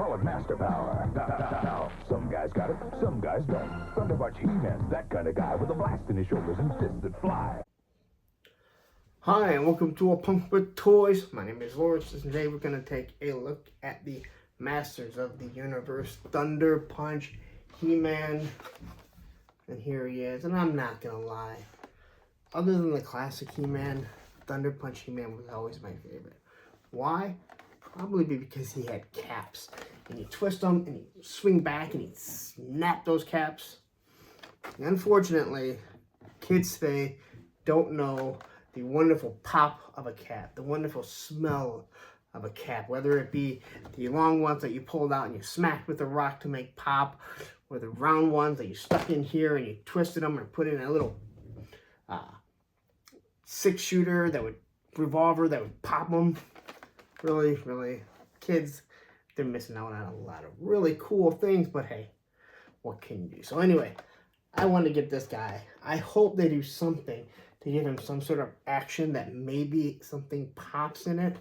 call it master power. Now, some guys got it, some guys don't. Thunderpunch He-Man's that kind of guy with a blast in his shoulders and fists that fly. Hi, and welcome to A Punk with Toys. My name is Lawrence, and today we're going to take a look at the Masters of the Universe Thunderpunch He-Man. And here he is, and I'm not going to lie. Other than the classic He-Man, Thunderpunch He-Man was always my favorite. Why? Probably because he had caps. And you twist them, and you swing back, and you snap those caps. And unfortunately, kids today don't know the wonderful pop of a cap, the wonderful smell of a cap, whether it be the long ones that you pulled out and you smacked with a rock to make pop, or the round ones that you stuck in here and you twisted them and put in a little six-shooter that would, revolver that would pop them. Really, kids, they're missing out on a lot of really cool things, but hey, what can you do? So anyway, I want to get this guy. I hope they do something to give him some sort of action that maybe something pops in it.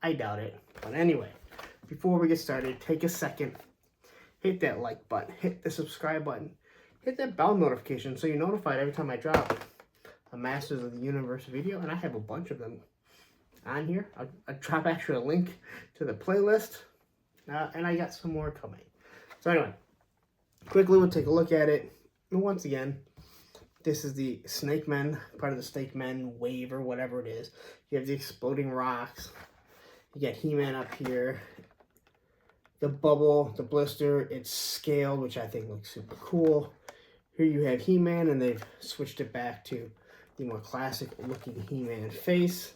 I doubt it. But anyway, before we get started, take a second, hit that like button, hit the subscribe button, hit that bell notification so you're notified every time I drop a Masters of the Universe video, and I have a bunch of them on here. I'll drop actually a link to the playlist, and I got some more coming. So anyway, quickly we'll take a look at it. And once again, this is the Snake Men, part of the Snake Men wave or whatever it is. You have the exploding rocks. You got He-Man up here. The bubble, the blister, it's scaled, which I think looks super cool. Here you have He-Man, and they've switched it back to the more classic looking He-Man face.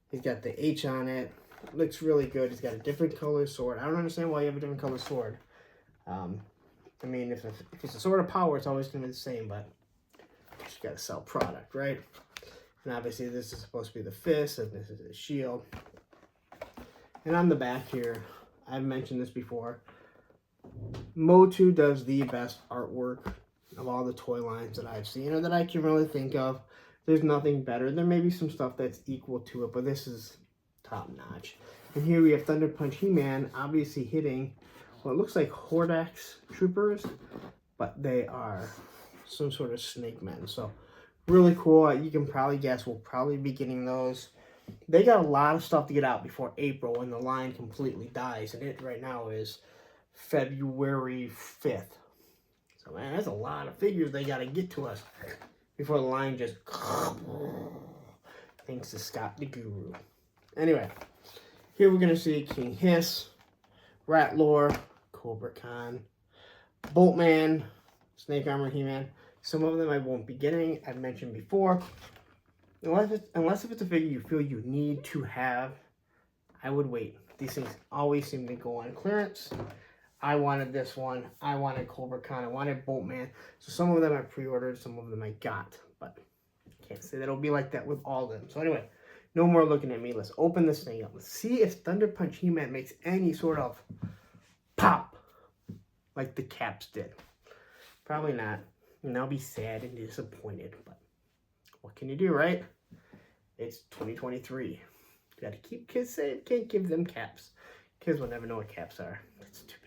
He's got the H on it. Looks really good. He's got a different color sword. I don't understand why you have a different color sword. I mean, if it's a sword of power, it's always going to be the same, but you got to sell product, right? And obviously this is supposed to be the fist, and this is the shield. And on the back here, I've mentioned this before, Motu does the best artwork of all the toy lines that I've seen, or that I can really think of. There's nothing better. There may be some stuff that's equal to it, but this is top notch. And here we have Thunderpunch He-Man obviously hitting what looks like Hordax troopers, but they are some sort of snake men. So really cool. You can probably guess we'll probably be getting those. They got a lot of stuff to get out before April when the line completely dies, and it right now is February 5th. So man, that's a lot of figures they got to get to us before the line just thanks to Scott the Guru. Anyway, here we're gonna see King Hiss, Ratlore, Cobra Khan, Boltman, Snake Armor He-Man. Some of them I won't be getting. I've mentioned before. Unless if it's a figure you feel you need to have, I would wait. These things always seem to go on clearance. I wanted this one. I wanted Cobra Khan. I wanted Boltman. So some of them I pre-ordered. Some of them I got. But I can't say that it'll be like that with all of them. So anyway, no more looking at me. Let's open this thing up. Let's see if Thunderpunch He-Man makes any sort of pop like the caps did. Probably not. And I'll be sad and disappointed. But what can you do, right? It's 2023. You got to keep kids safe. Can't give them caps. Kids will never know what caps are. That's too bad.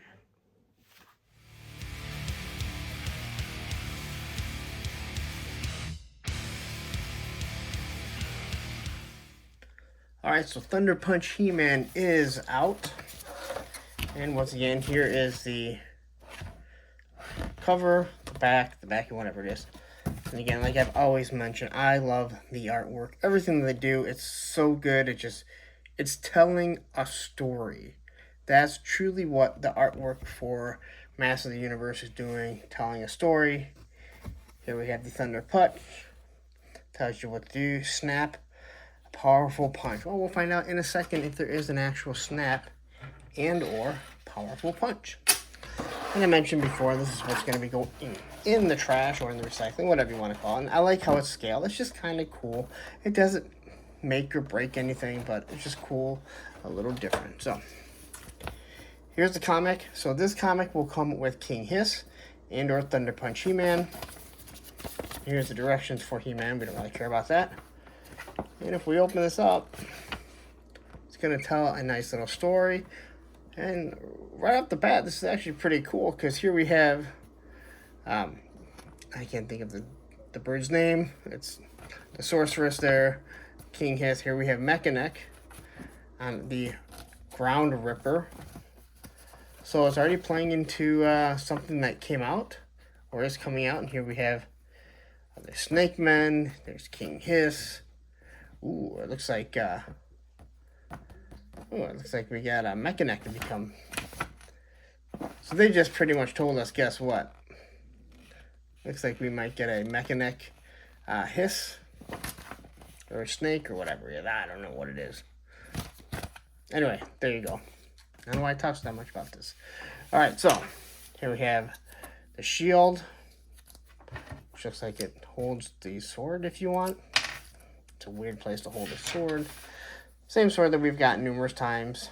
Alright, so Thunderpunch He-Man is out. And once again, here is the cover, the back, whatever it is. And again, like I've always mentioned, I love the artwork. Everything that they do, it's so good. It's telling a story. That's truly what the artwork for Masters of the Universe is doing, telling a story. Here we have the Thunderpunch. Tells you what to do. Snap. Powerful punch. Well, we'll find out in a second if there is an actual snap and or powerful punch. And I mentioned before, this is what's going to be going in the trash or in the recycling, whatever you want to call it. And I like how it's scaled. It's just kind of cool. It doesn't make or break anything, but it's just cool, a little different. So here's the comic. So this comic will come with King Hiss and or Thunderpunch He-Man. Here's the directions for He-Man. We don't really care about that. And if we open this up, it's going to tell a nice little story. And right off the bat, this is actually pretty cool because here we have, I can't think of the bird's name. It's the sorceress there, King Hiss. Here we have Mekaneck on the Ground Ripper. So it's already playing into something that came out or is coming out. And here we have the Snake Men. There's King Hiss. Ooh, it looks like we got a Mekaneck to become. So they just pretty much told us, guess what? Looks like we might get a Mekaneck Hiss or a snake or whatever. I don't know what it is. Anyway, there you go. I don't know why I talked that much about this. All right, so here we have the shield, which looks like it holds the sword if you want. It's a weird place to hold a sword. Same sword that we've got numerous times,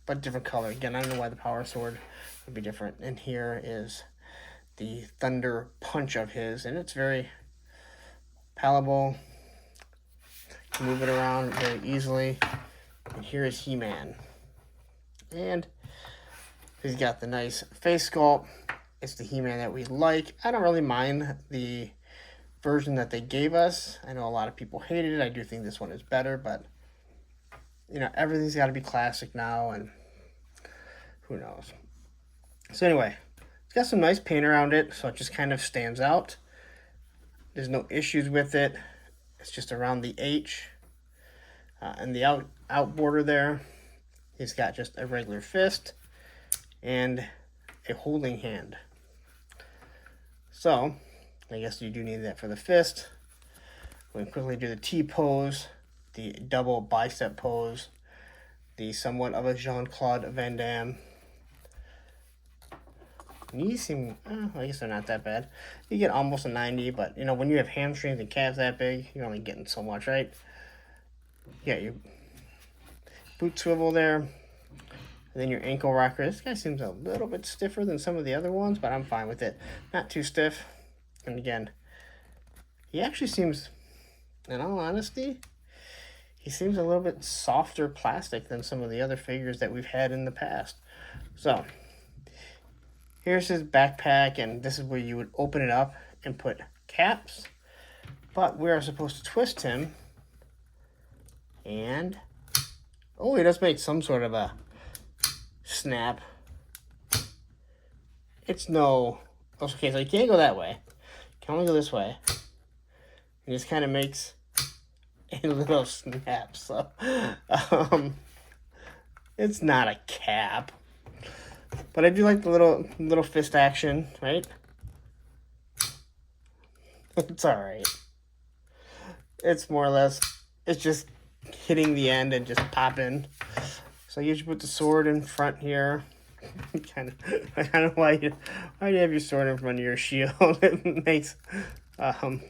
but different color. Again, I don't know why the power sword would be different. And here is the thunder punch of his, and it's very palatable. Move it around very easily. And here is He-Man. And he's got the nice face sculpt. It's the He-Man that we like. I don't really mind the version that they gave us. I know a lot of people hated it. I do think this one is better, but you know, everything's got to be classic now, and who knows. So anyway, it's got some nice paint around it, so it just kind of stands out. There's no issues with it. It's just around the H and the out border there. He's got just a regular fist and a holding hand. So I guess you do need that for the fist. We can quickly do the T-pose, the double bicep pose, the somewhat of a Jean-Claude Van Damme. Knees seem, I guess they're not that bad. You get almost a 90, but you know, when you have hamstrings and calves that big, you're only getting so much, right? Yeah, you boot swivel there, and then your ankle rocker. This guy seems a little bit stiffer than some of the other ones, but I'm fine with it. Not too stiff. And again, he actually seems, in all honesty, he seems a little bit softer plastic than some of the other figures that we've had in the past. So here's his backpack, and this is where you would open it up and put caps. But we are supposed to twist him. And, oh, he does make some sort of a snap. It's no, okay, so you can't go that way. You can only go this way. It just kind of makes a little snap, so it's not a cap. But I do like the little fist action, right? It's alright. It's more or less, it's just hitting the end and just popping. So you should put the sword in front here. I don't know why you have your sword in front of your shield. It makes, I'm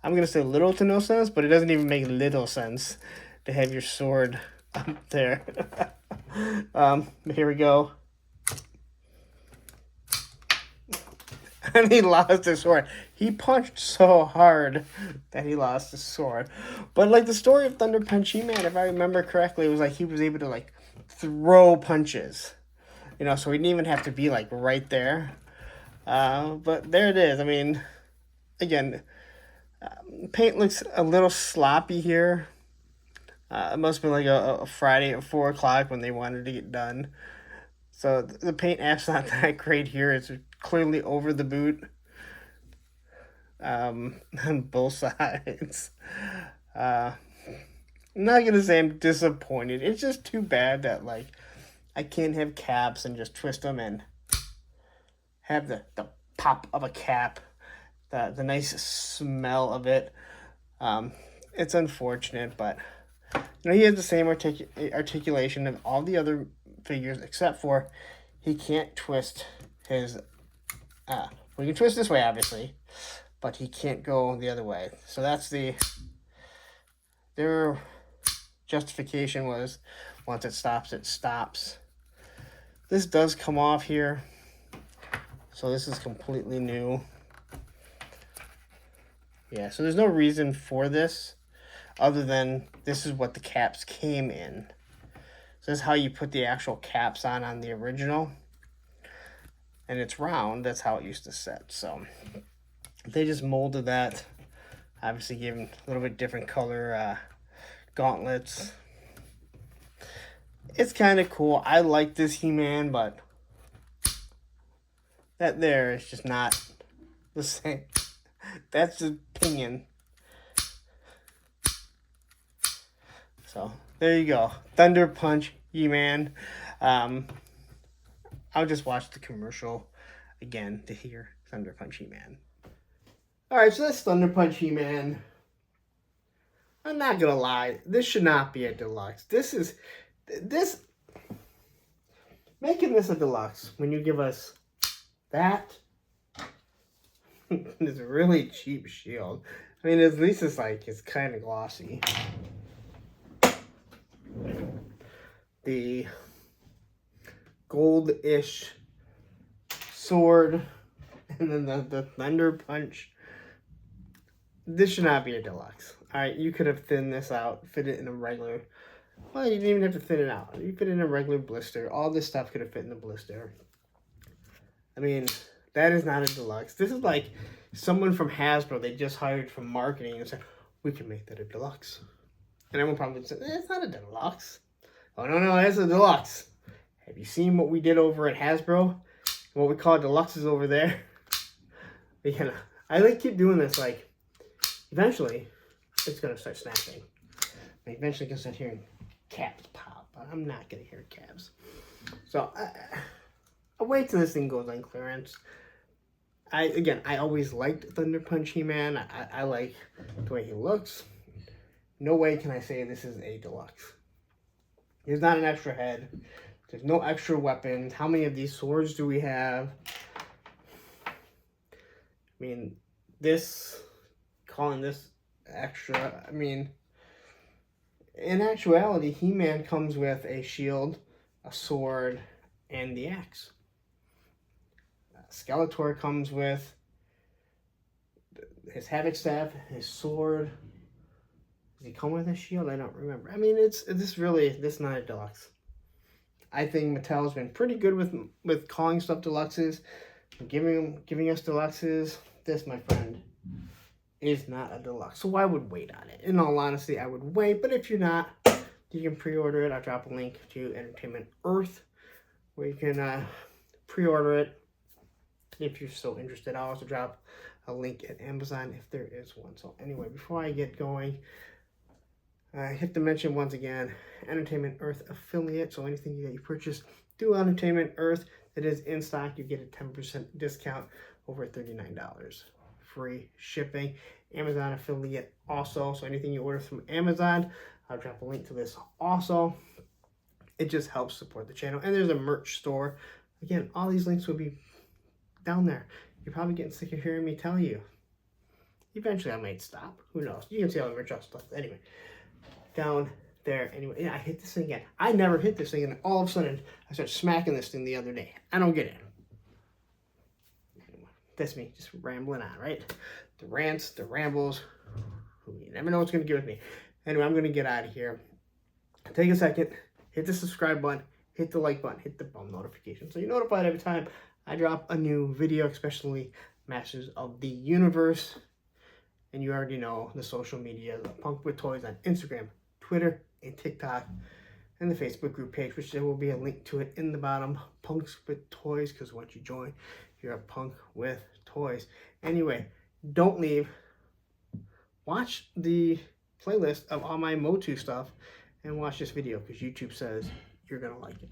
gonna say little to no sense, but it doesn't even make little sense to have your sword up there. Here we go. And he lost his sword. He punched so hard that he lost his sword. But like the story of Thunder Punch He-Man, if I remember correctly, it was like he was able to like throw punches. You know, so he didn't even have to be like right there. But there it is. I mean, again, paint looks a little sloppy here. It must have been like a Friday at 4 o'clock when they wanted to get done. So the paint app's not that great here. It's clearly over the boot on both sides. I'm not going to say I'm disappointed. It's just too bad that, like, I can't have caps and just twist them and have the pop of a cap, the nice smell of it. It's unfortunate, but you know, he has the same articulation of all the other figures, except for he can't twist his, we can twist this way, obviously, but he can't go the other way. So that's their justification was, once it stops, it stops. This does come off here, so this is completely new. Yeah, so there's no reason for this other than this is what the caps came in. So this is how you put the actual caps on the original. And it's round. That's how it used to sit. So they just molded that. Obviously gave him a little bit different color gauntlets. It's kind of cool. I like this He-Man, but that there is just not the same. That's just opinion. So there you go. Thunder Punch He-Man. I'll just watch the commercial again to hear Thunder Punch He-Man. Alright, so that's Thunder Punch He-Man. I'm not gonna lie, this should not be a deluxe. Making this a deluxe when you give us that, this really cheap shield. I mean, at least it's kind of glossy. The gold-ish sword, and then the Thunder Punch. This should not be a deluxe. Alright, you could have thinned this out, fit it in a regular... Well, you didn't even have to thin it out. You fit it in a regular blister. All this stuff could have fit in the blister. I mean, that is not a deluxe. This is like someone from Hasbro they just hired from marketing and said, we can make that a deluxe. And everyone probably said, it's not a deluxe. Oh, no, it's a deluxe. Have you seen what we did over at Hasbro? What we call deluxes over there? I keep doing this, eventually, it's going to start snapping. Eventually, going to start hearing caps pop. But I'm not going to hear caps. So, I'll wait till this thing goes on clearance. I always liked Thunder Punch He-Man. I like the way he looks. No way can I say this is a deluxe. There's not an extra head. There's no extra weapons. How many of these swords do we have? I mean, calling this extra, I mean, in actuality, He-Man comes with a shield, a sword, and the axe. Skeletor comes with his Havoc Staff, his sword. Does he come with a shield? I don't remember. I mean, this is not a deluxe. I think Mattel's been pretty good with calling stuff deluxes, giving us deluxes. This, my friend, is not a deluxe. So I would wait on it. In all honesty, I would wait. But if you're not, you can pre-order it. I'll drop a link to Entertainment Earth where you can pre-order it if you're so interested. I'll also drop a link at Amazon if there is one. So anyway, before I get going, I have to mention once again, Entertainment Earth affiliate. So anything that you purchase through Entertainment Earth that is in stock, you get a 10% discount over $39. Free shipping. Amazon affiliate also. So anything you order from Amazon, I'll drop a link to this also. It just helps support the channel. And there's a merch store. Again, all these links will be down there. You're probably getting sick of hearing me tell you. Eventually I might stop. Who knows? You can see all the merch stuff. Anyway. Down there. Anyway, I hit this thing again. I never hit this thing, and all of a sudden, I started smacking this thing the other day. I don't get it. Anyway, that's me, just rambling on, right? The rants, the rambles. You never know what's going to get with me. Anyway, I'm going to get out of here. Take a second, hit the subscribe button, hit the like button, hit the bell notification, so you're notified every time I drop a new video, especially Masters of the Universe. And you already know the social media, the Punk with Toys on Instagram, Twitter, and TikTok, and the Facebook group page, which there will be a link to it in the bottom. Punks with Toys, because once you join, you're a punk with toys. Anyway, don't leave. Watch the playlist of all my Motu stuff, and watch this video, because YouTube says you're going to like it.